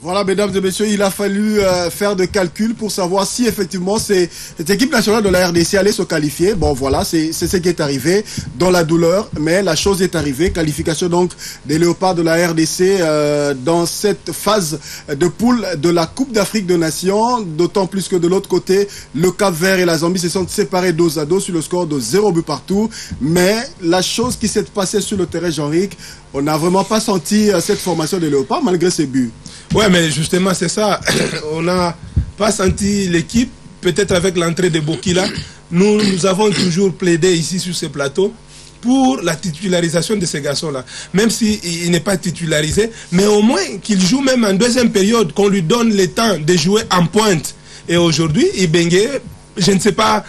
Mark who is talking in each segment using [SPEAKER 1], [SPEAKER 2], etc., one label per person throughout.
[SPEAKER 1] Voilà, mesdames et messieurs, il a fallu faire des calculs pour savoir si effectivement cette équipe nationale de la RDC allait se qualifier. Bon, voilà, c'est ce qui est arrivé dans la douleur, mais la chose est arrivée. Qualification donc des Léopards de la RDC dans cette phase de poule de la Coupe d'Afrique des Nations, d'autant plus que de l'autre côté, le Cap-Vert et la Zambie se sont séparés dos à dos sur le score de 0 but partout. Mais la chose qui s'est passée sur le terrain, Jean-Ric, on n'a vraiment pas senti cette formation des Léopards malgré ses buts.
[SPEAKER 2] Ouais, mais justement, c'est ça. On n'a pas senti l'équipe, peut-être avec l'entrée de Bokila. Nous avons toujours plaidé ici sur ce plateau pour la titularisation de ces garçons-là. Même s'il n'est pas titularisé, mais au moins qu'il joue même en deuxième période, qu'on lui donne le temps de jouer en pointe. Et aujourd'hui, Ibenge, je ne sais pas,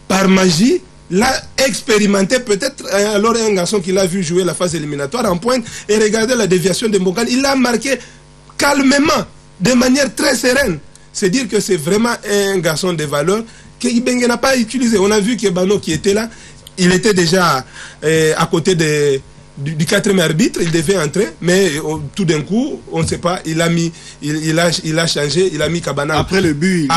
[SPEAKER 2] par magie, l'a expérimenté peut-être alors un garçon qui l'a vu jouer la phase éliminatoire en pointe et regardez la déviation de Mbokani, il l'a marqué calmement, de manière très sereine. C'est dire que c'est vraiment un garçon de valeur que Ibenge n'a pas utilisé. On a vu que Bano qui était là, il était déjà à côté du quatrième arbitre, il devait entrer, mais tout d'un coup, on ne sait pas, il a changé, il a mis Kabana.
[SPEAKER 1] Après le but,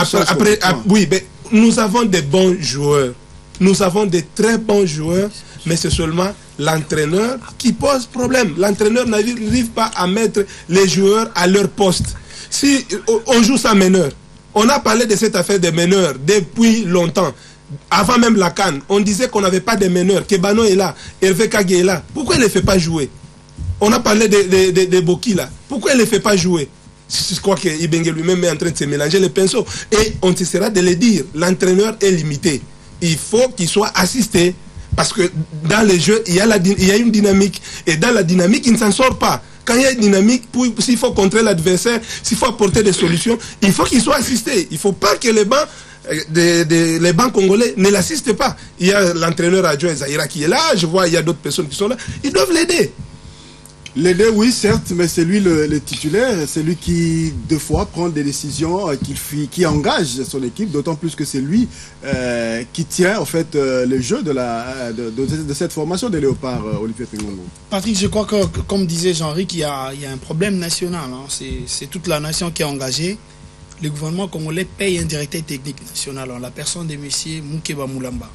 [SPEAKER 2] oui, mais nous avons des bons joueurs. Nous avons de très bons joueurs, mais c'est seulement l'entraîneur qui pose problème. L'entraîneur n'arrive pas à mettre les joueurs à leur poste. Si on joue sans meneur, on a parlé de cette affaire des meneurs depuis longtemps. Avant même la CAN, on disait qu'on n'avait pas de meneurs, que Bano est là, Hervé Kage est là. Pourquoi il ne les fait pas jouer? On a parlé de Boki là. Pourquoi il ne les fait pas jouer? Je crois que Ibenge lui-même est en train de se mélanger les pinceaux. Et on essaiera de le dire, l'entraîneur est limité. Il faut qu'il soit assisté parce que dans les jeux, il y a une dynamique. Et dans la dynamique, il ne s'en sort pas. Quand il y a une dynamique, s'il faut contrer l'adversaire, s'il faut apporter des solutions, il faut qu'il soit assisté. Il ne faut pas que les bancs congolais ne l'assistent pas. Il y a l'entraîneur adjoint Zahira qui est là, je vois il y a d'autres personnes qui sont là. Ils doivent l'aider.
[SPEAKER 1] L'aider, oui, certes, mais c'est lui le titulaire, c'est lui qui, deux fois, prend des décisions qui engagent son équipe, d'autant plus que c'est lui qui tient, en fait, le jeu de cette formation des Léopards, Olivier Pingongo.
[SPEAKER 3] Patrick, je crois que, comme disait Jean-Ric, il y a un problème national. Hein. C'est toute la nation qui est engagée. Le gouvernement congolais paye un directeur technique national, en la personne de M. Moukeba Moulamba.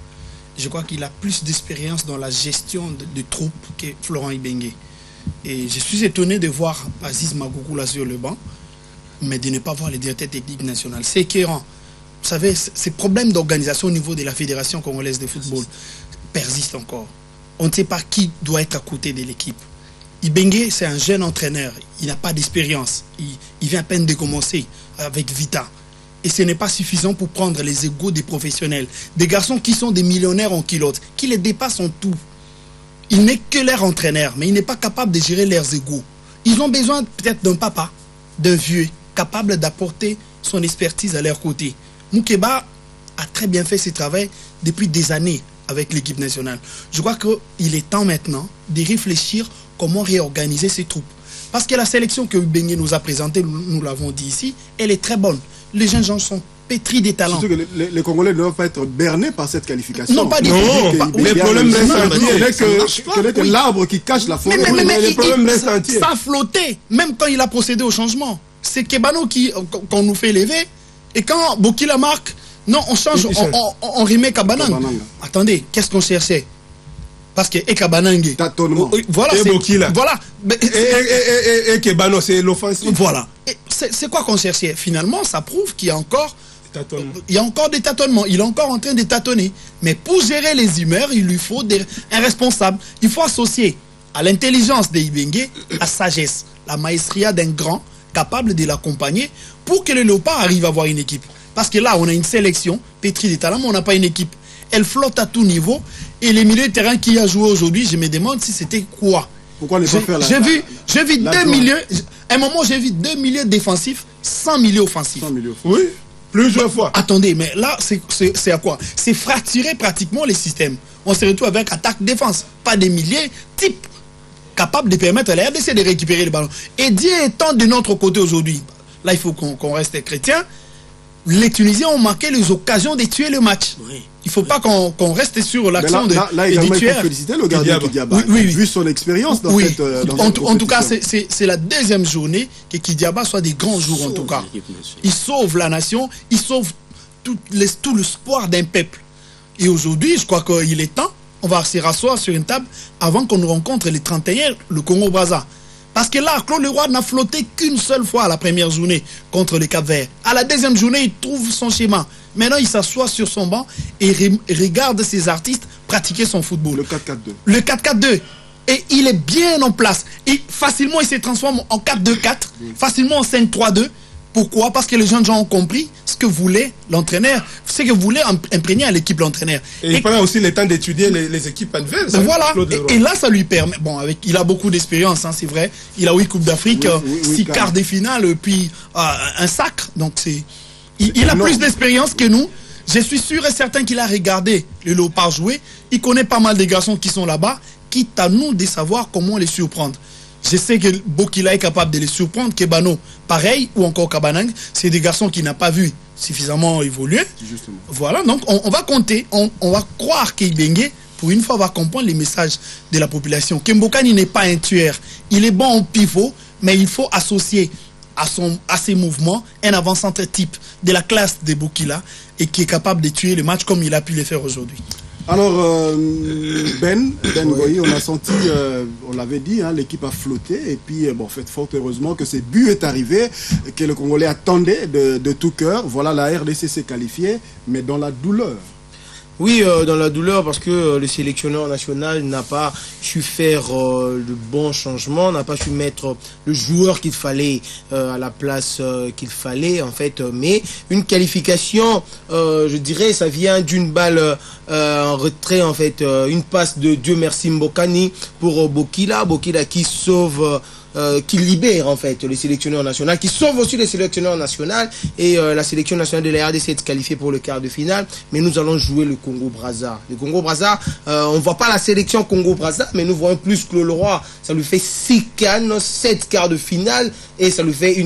[SPEAKER 3] Je crois qu'il a plus d'expérience dans la gestion de troupes que Florent Ibenge. Et je suis étonné de voir Aziz Magoukoula sur le banc, mais de ne pas voir le directeur technique national. C'est écœurant. Vous savez, ces problèmes d'organisation au niveau de la Fédération congolaise de football persistent encore. On ne sait pas qui doit être à côté de l'équipe. Ibenge, c'est un jeune entraîneur. Il n'a pas d'expérience. Il vient à peine de commencer avec Vita. Et ce n'est pas suffisant pour prendre les égos des professionnels. Des garçons qui sont des millionnaires en culotte, qui les dépassent en tout. Il n'est que leur entraîneur, mais il n'est pas capable de gérer leurs égos. Ils ont besoin peut-être d'un papa, d'un vieux, capable d'apporter son expertise à leur côté. Moukeba a très bien fait ce travail depuis des années avec l'équipe nationale. Je crois qu'il est temps maintenant de réfléchir comment réorganiser ces troupes. Parce que la sélection que Ibenge nous a présentée, nous l'avons dit ici, elle est très bonne. Les jeunes gens sont pétris des talents.
[SPEAKER 1] Surtout que les Congolais ne doivent pas être bernés par cette qualification.
[SPEAKER 3] Non, pas du tout.
[SPEAKER 2] Les problèmes restent entiers.
[SPEAKER 1] Ce n'est que l'arbre qui cache la forêt.
[SPEAKER 3] Mais
[SPEAKER 2] les problèmes restent entiers.
[SPEAKER 3] Ça a flotté, même quand il a procédé au changement. C'est Kebano qu'on nous fait lever. Et quand Bokila marque, non, on change, on remet Kabanang. Attendez, qu'est-ce qu'on cherchait? Parce que Ekabanang.
[SPEAKER 1] Tâtonnement.
[SPEAKER 3] Voilà,
[SPEAKER 2] et Bokila.
[SPEAKER 3] Voilà.
[SPEAKER 2] Et Kebano, c'est l'offensive.
[SPEAKER 3] Voilà. C'est quoi qu'on cherchait? Finalement, ça prouve qu'il y a encore... Il y a encore des tâtonnements. Il est encore en train de tâtonner. Mais pour gérer les humeurs, il lui faut un responsable. Il faut associer à l'intelligence de Ibenge la sagesse, la maestria d'un grand capable de l'accompagner pour que le Léopard arrive à avoir une équipe. Parce que là, on a une sélection pétrie de talents, mais on n'a pas une équipe. Elle flotte à tout niveau. Et les milieux de terrain qui a joué aujourd'hui, je me demande si c'était quoi.
[SPEAKER 1] Pourquoi ne pas faire la...
[SPEAKER 3] J'ai vu deux milieux. À un moment, j'ai vu deux milieux défensifs sans milieu offensif.
[SPEAKER 2] Oui. Plusieurs fois.
[SPEAKER 3] Attendez, mais là, c'est à quoi? C'est fracturer pratiquement les systèmes. On se retrouve avec attaque-défense. Pas des milliers, type capable de permettre à la RDC de récupérer le ballon. Et Dieu étant de notre côté aujourd'hui, là, il faut qu'on reste chrétien. les Tunisiens ont marqué les occasions de tuer le match. Oui. Il ne faut pas qu'on reste sur l'action de
[SPEAKER 1] là également, il faut féliciter le gardien Kidiaba.
[SPEAKER 3] Oui.
[SPEAKER 1] Vu son expérience dans cette
[SPEAKER 3] en tout cas, c'est la deuxième journée que Kidiaba soit des grands jours en tout cas. Il sauve la nation, il sauve tout l'espoir d'un peuple. Et aujourd'hui, je crois qu'il est temps, on va se rasseoir sur une table avant qu'on nous rencontre les 31, le Congo-Brazza. Parce que là, Claude Leroy n'a flotté qu'une seule fois à la première journée contre le Cap-Vert. À la deuxième journée, il trouve son schéma. Maintenant, il s'assoit sur son banc et regarde ses artistes pratiquer son football.
[SPEAKER 1] Le 4-4-2.
[SPEAKER 3] Le 4-4-2. Et il est bien en place. Et facilement, il se transforme en 4-2-4, facilement en 5-3-2. Pourquoi? Parce que les jeunes gens ont compris ce que voulait l'entraîneur, ce que voulait imprégner à l'équipe l'entraîneur.
[SPEAKER 2] Et il prend aussi le temps d'étudier les équipes adverses.
[SPEAKER 3] Voilà, et là ça lui permet, bon, il a beaucoup d'expérience, hein, c'est vrai, il a 8 Coupes d'Afrique, 6 quarts de finale, puis un sacre, donc il a plus d'expérience que nous. Je suis sûr et certain qu'il a regardé le Léopard jouer, il connaît pas mal de garçons qui sont là-bas, quitte à nous de savoir comment les surprendre. Je sais que Bokila est capable de les surprendre, Kebano, pareil, ou encore Kabanang, c'est des garçons qui n'ont pas vu suffisamment évoluer.
[SPEAKER 1] Justement.
[SPEAKER 3] Voilà, donc on va compter, on va croire qu'Ibenge, pour une fois, va comprendre les messages de la population. Kembokani n'est pas un tueur, il est bon en pivot, mais il faut associer à ses mouvements un avant-centre type de la classe de Bokila et qui est capable de tuer le match comme il a pu le faire aujourd'hui.
[SPEAKER 1] Alors, Ben Goyi, on a senti, on l'avait dit, hein, l'équipe a flotté. Et puis, bon, fort heureusement que ce but est arrivé, que le Congolais attendait de tout cœur. Voilà, la RDC s'est qualifiée, mais dans la douleur.
[SPEAKER 4] Oui, dans la douleur, parce que le sélectionneur national n'a pas su faire le bon changement, n'a pas su mettre le joueur qu'il fallait à la place qu'il fallait, en fait. Mais une qualification, je dirais, ça vient d'une balle en retrait, en fait. Une passe de Dieu merci Mbokani pour Bokila qui sauve... qui libère en fait les sélectionneurs nationaux, qui sauve aussi les sélectionneurs nationaux et la sélection nationale de la RDC est qualifiée pour le quart de finale, mais nous allons jouer le Congo-Brazza. Le Congo-Brazza, on voit pas la sélection Congo-Brazza, mais nous voyons plus que le Leroy. Ça lui fait 6 cannes, 7 quarts de finale et ça lui fait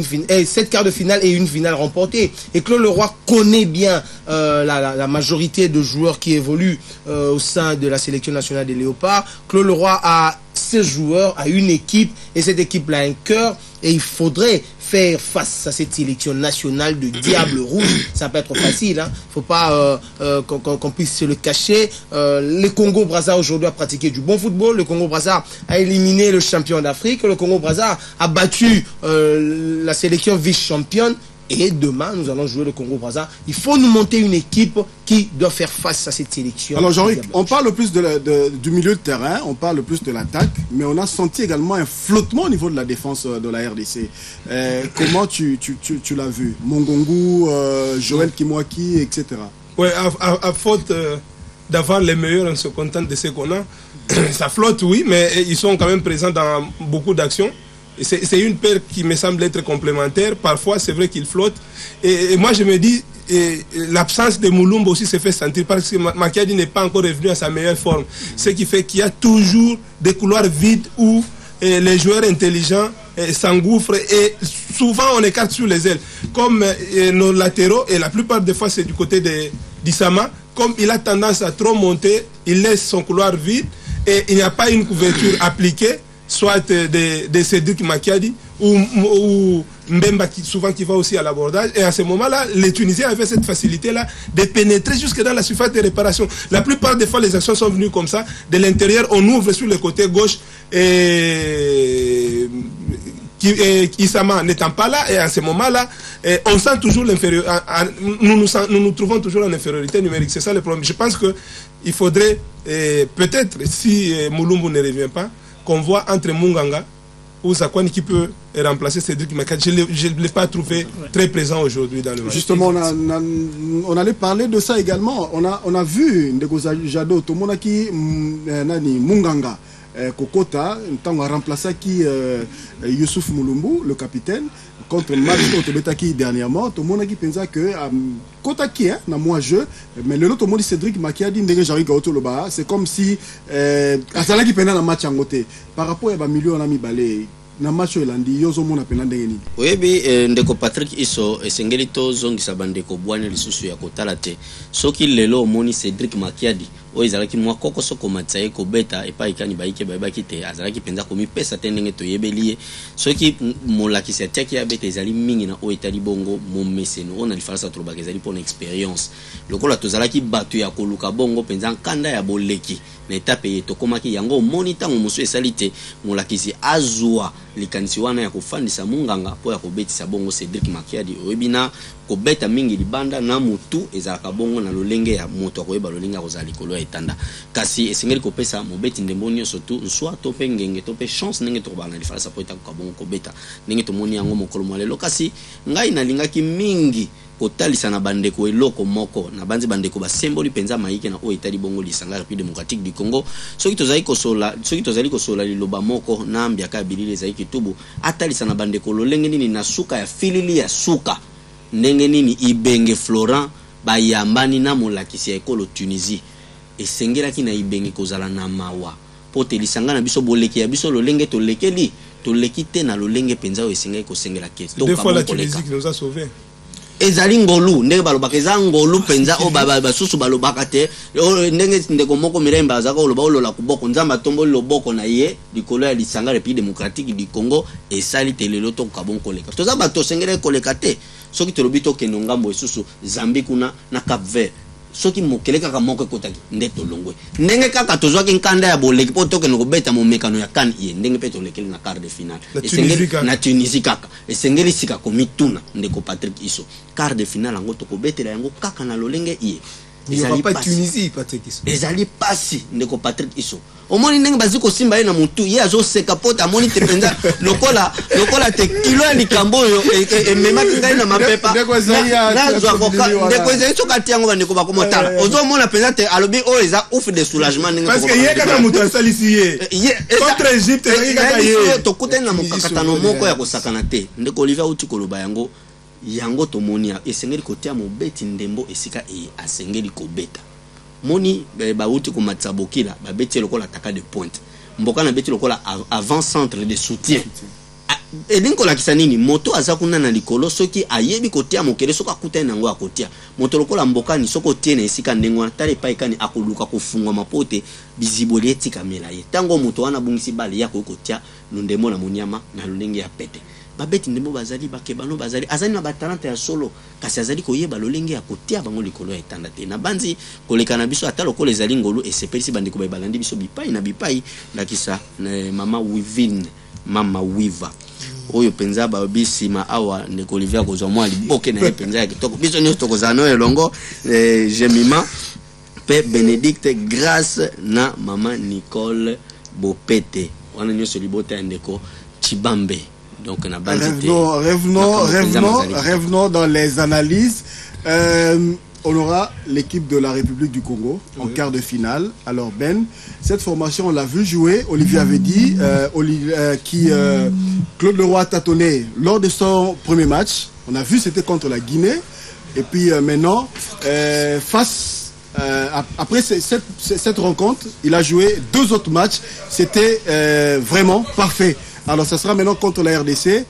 [SPEAKER 4] 7 quarts de finale et une finale remportée. Et Claude Leroy connaît bien la majorité de joueurs qui évoluent au sein de la sélection nationale des Léopards. Claude Leroy a ces joueurs, a une équipe et cette équipe-là a un cœur et il faudrait faire face à cette sélection nationale de Diable Rouge. Ça peut être facile, hein. Faut pas qu'on puisse se le cacher. Le Congo-Brazza aujourd'hui a pratiqué du bon football. Le Congo-Brazza a éliminé le champion d'Afrique. Le Congo-Brazza a battu la sélection vice-championne. Et demain, nous allons jouer le Congo-Brazza. Il faut nous monter une équipe qui doit faire face à cette sélection.
[SPEAKER 1] Alors Jean-Luc, on parle plus du milieu de terrain, on parle plus de l'attaque, mais on a senti également un flottement au niveau de la défense de la RDC. Comment tu l'as vu? Mongongu, Joël Kimwaki, etc.
[SPEAKER 2] Oui, à faute d'avoir les meilleurs, on se contente de ce qu'on a. Ça flotte, oui, mais ils sont quand même présents dans beaucoup d'actions. C'est une paire qui me semble être complémentaire. Parfois, c'est vrai qu'il flotte. Et moi, je me dis, l'absence de Moulumba aussi se fait sentir parce que Makiadi n'est pas encore revenu à sa meilleure forme. Ce qui fait qu'il y a toujours des couloirs vides où les joueurs intelligents s'engouffrent et souvent on écarte sur les ailes. Comme nos latéraux, et la plupart des fois c'est du côté d'Issama, comme il a tendance à trop monter, il laisse son couloir vide et il n'y a pas une couverture appliquée, soit de Cédric Makiadi ou Mbemba qui va aussi à l'abordage. Et à ce moment-là, les Tunisiens avaient cette facilité-là de pénétrer jusque dans la surface de réparation. La plupart des fois, les actions sont venues comme ça. De l'intérieur, on ouvre sur le côté gauche et Issama n'étant pas là, et à ce moment-là, on sent toujours l'infériorité. Nous trouvons toujours en infériorité numérique. C'est ça le problème. Je pense qu'il faudrait, peut-être, si Moulumbu ne revient pas, qu'on voit entre Munganga ou Zakwani qui peut remplacer Cédric Makiadi. Je ne l'ai pas trouvé très présent aujourd'hui dans le match.
[SPEAKER 1] Justement, on allait parler de ça également. On a vu Ndeko Jado, Tomonaki Munganga, Kokota, tant a remplacé qui Youssouf Moulumbu, le capitaine, contre le match contre Betaki dernièrement. Tout le monde a pensé que Kotaki, hein, n'a moins jeu, mais le autre monde Cédric Makiadi c'est comme si Asala qui pendant le match en côté. Par rapport à milieu on a mis balé. na match elandi yozo mona pena ndenge nini.
[SPEAKER 5] Oyebi ndeko Patrick Iso esengeli to zongisa bandeko bwana lisusu ya kotala te. Soki lelo omoni Cédric Makiadi o ezalaki mwa koko soko matsaye ko beta epa ikani baike bayebaki te azalaki penza komi pesa te ndenge toyebeli ye. Soki molakisi atiaki ya beta ezali mingi na o etali bongo momeseno ona lifalasa tolobaka ezali pona experience. Lokola tozalaki batu ya koluka bongo penza nkanda ya boleki na etape ye tokomaki yango omoni ntango mosu esali te molakisi azwa likanisi wana ya kofandisa munganga po ya kobetisa bongo Cédric Makiadi oyebina kobeta mingi libanda na mutu ezalaka bongo na lolenge ya moto akoyeba lolenge ya kozala likolo ya etanda kasi esengeli kopesa mobeti ndembo nyonso tu nswa to mpe ngenge to mpe chance ndenge tokobaka na lifalasa po etakoka bongo kobeta ndenge tomoni yango mokolo mwa lelo kasi ngai nalingaki mingi kotalisa na bandeko eloko moko na banzi bandeko basemboli penza maike na o etali bongo lisanga République démocratique du Congo soki tozali kosola liloba moko na ambiaka bilile ezali kitubu atalisa na bandeko lolenge nini na suka ya filili ya suka ndenge nini Ibenge Florent bayambani na molakisi ya ekolo Tunisie esengelaki na Ibenge kozala na mawa po telisanga na biso boleki ya biso lolenge tolekeli toleki te na lolenge penza o esengeli kosengela ke
[SPEAKER 2] deux fois la Tunisie qui nous a sauvés.
[SPEAKER 5] Ezali ngolu ndenge balobaka eza ngolu penza o basusu balobaka te ndenge ndeko moko miremba azaka oloba olola kuboko nzamba tombo loboko na ye likolo ya lisanga République démocratique du Congo esali telelo to kabon koleka toza bato sengele koleka te soki tolobi to kendo ngambo esusu Zambie kuna na Cap Vert soki mokele kaka moko ekotaki nde tolongwe ndenge kaka tozwaki nkanda ya boleki po tokende kobeta momekano ya CAN ye ndenge pe tolekeli na quart de finale na Tunisie kaka esengeli sika komituna ndeko Patrick Iso quart de finale yango tokobetela yango kaka na lolenge ye
[SPEAKER 4] ezali pas Tunisie Patrick Iso
[SPEAKER 5] ezali pasi ndeko Patrick Iso omoni ndenge baziko simba ye na mutu ye azoseka pota amoni te penza lokola te kilo ya likambo oyo ememaki ngai na mapepa ndeko ezali sokati yango bandeko bakomotala ozomona penza te alobi oyo eza ouf de soulagement ndenge
[SPEAKER 2] parce que ye kaka mutu asalisi ye contre Egypte ezali kaka ye
[SPEAKER 5] tokutani na mokakatano moko ya kosakana te ndeko Olivier auti koloba yango tomoni esengeli kotia mobeti ndembo esika asengeli kobeta moni bauti ko matsabokila babeti lokola ataka de pointe mboka na beti lokola avant centre de soutien elinko la kisanini moto azakuna na likolo soki ayebi kotia mokele soka kuta nango akotia moto lokola mboka ni soko tie na esika ndengwa tale paikani akoluka kofungwa mapote biziboli etika mela ye tango moto wana bungisi bali yako kotia lundemo na munyama na lulenge ya pete babeti ndemo bazali bakebano bazali azali na batalanta ya solo kasi azali koyeba lolenge ya kotia bango likolo ya etanda te na banzi koleka na biso ata lokola ezali ngolu esepelisi bandeko balandi biso bipai na bipai lakisa mama Wivine mama Wiva oyo penza babisima awa ndeko Olivier kozwa mwa liboke na ye penza ya kitoko biso nyonso tokozana elongo Jemima pe Benedicte Grâce na mama Nicole Bopete wana nyonso libota ya ndeko Chibambe. Donc,
[SPEAKER 1] revenons dans les analyses. On aura l'équipe de la République du Congo en quart de finale. Alors Ben, cette formation on l'a vu jouer. Olivier avait dit Claude Leroy a tâtonné lors de son premier match. On a vu c'était contre la Guinée. Et puis maintenant après cette rencontre, il a joué 2 autres matchs. C'était vraiment parfait. Alors ça sera maintenant contre la RDC,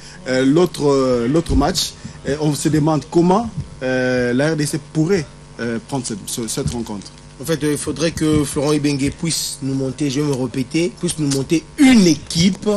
[SPEAKER 1] l'autre match. On se demande comment la RDC pourrait prendre cette rencontre.
[SPEAKER 4] En fait, il faudrait que Florent Ibenge puisse nous monter, je vais me répéter, puisse nous monter une équipe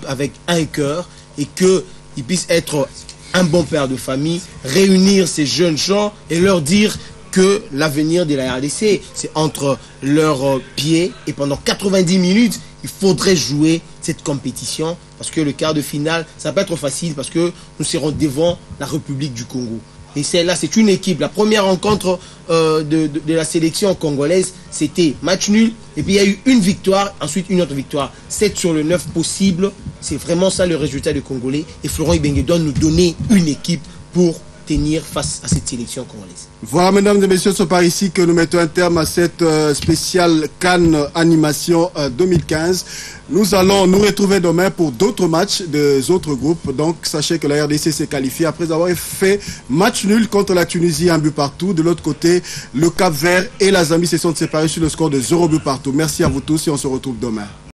[SPEAKER 4] avec un cœur et qu'il puisse être un bon père de famille, réunir ces jeunes gens et leur dire que l'avenir de la RDC, c'est entre leurs pieds et pendant 90 minutes, il faudrait jouer cette compétition parce que le quart de finale, ça va pas être facile parce que nous serons devant la République du Congo. Et celle-là, c'est une équipe. La première rencontre de la sélection congolaise, c'était match nul. Et puis il y a eu une victoire, ensuite une autre victoire. 7 sur le 9 possible. C'est vraiment ça le résultat des Congolais. Et Florent Ibenge doit nous donner une équipe pour tenir face à cette sélection congolaise. Voilà, mesdames et messieurs, c'est par ici que nous mettons un terme à cette spéciale CAN Animation 2015. Nous allons nous retrouver demain pour d'autres matchs des autres groupes. Donc, sachez que la RDC s'est qualifiée après avoir fait match nul contre la Tunisie, 1 but partout. De l'autre côté, le Cap-Vert et la Zambie se sont séparés sur le score de 0 but partout. Merci à vous tous et on se retrouve demain.